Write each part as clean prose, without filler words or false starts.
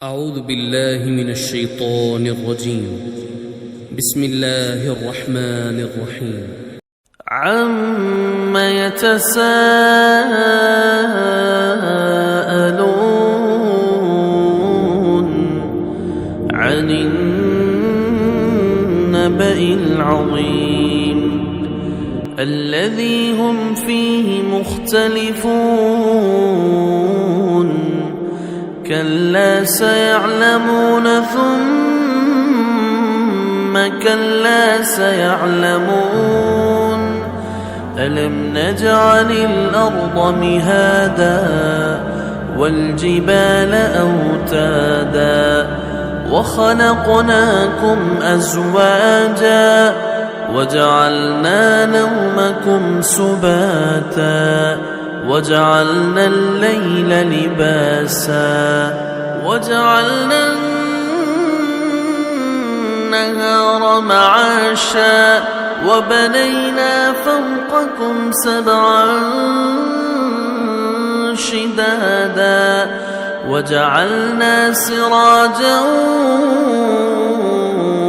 أعوذ بالله من الشيطان الرجيم. بسم الله الرحمن الرحيم. عم يتساءلون عن النبأ العظيم الذي هم فيه مختلفون كلا سيعلمون ثم كلا سيعلمون ألم نجعل الأرض مهادا والجبال أوتادا وخلقناكم أزواجا وجعلنا نومكم سباتا وجعلنا الليل لباسا وجعلنا النهار معاشا وبنينا فوقكم سبعا شدادا وجعلنا سراجا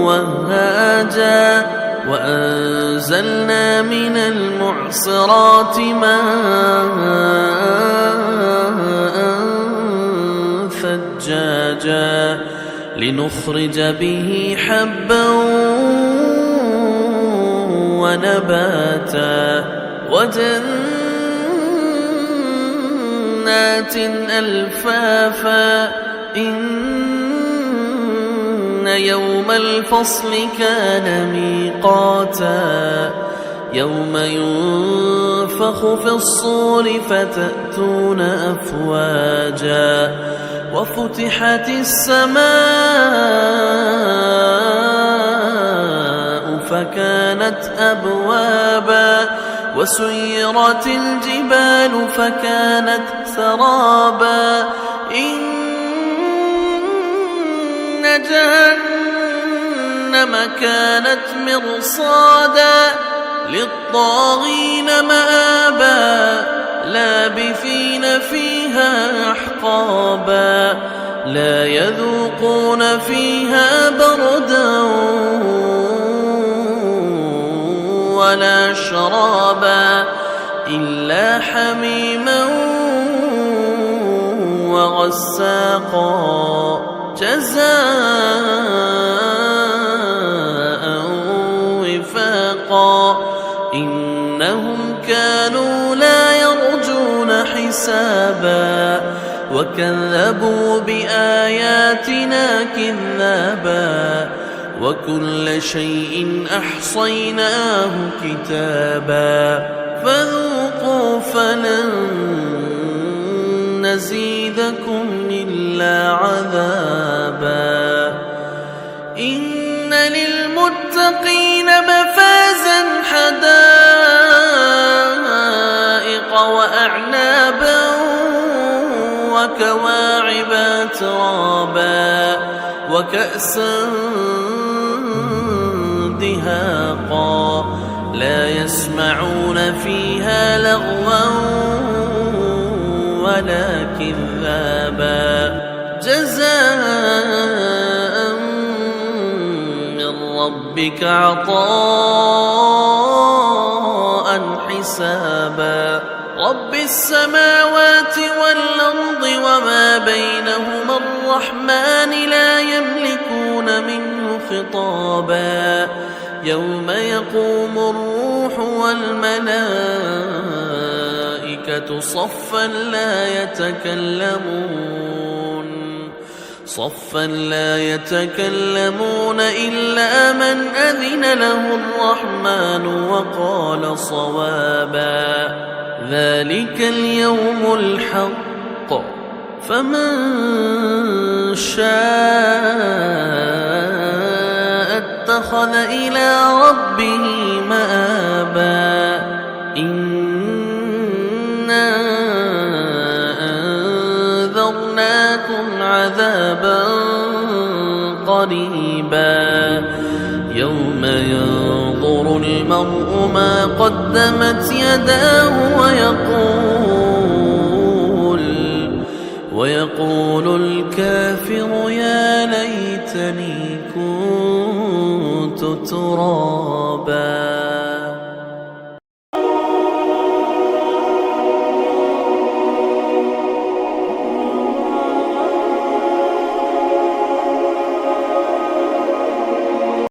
وهاجا وأنزلنا من المعصرات ماء ثجاجا لنخرج به حبا ونباتا وجنات ألفافا إن يوم الفصل كان ميقاتا يوم ينفخ في الصور فتأتون أفواجا وفتحت السماء فكانت أبوابا وسيرت الجبال فكانت سرابا إن جهنم كانت مرصادا للطاغين مآبا لابثين فيها أحقابا لا يذوقون فيها بردا ولا شرابا إلا حميما وغساقا جزاء وفاقا إنهم كانوا لا يرجون حسابا وكذبوا بآياتنا كذابا وكل شيء أحصيناه كتابا فذوقوا فلن نزيدكم إلا عذابا إن للمتقين مفازا حدائق وأعنابا وكواعب ترابا وكأسا دهاقا لا يسمعون فيها لغوا ولا كذابا جزاء من ربك عطاء حسابا رب السماوات والأرض وما بينهما الرحمن لا يملكون منه خطابا يوم يقوم الروح والملائكة صفا لا يتكلمون إلا من أذن له الرحمن وقال صوابا ذلك اليوم الحق فمن شاء اتخذ إلى ربه مآبا إنا أنذرناكم عذابا قريبا يوم ينظر المرء ما قدمت يداه ويقول ويقول الكافر يا ليتني كنت ترابا.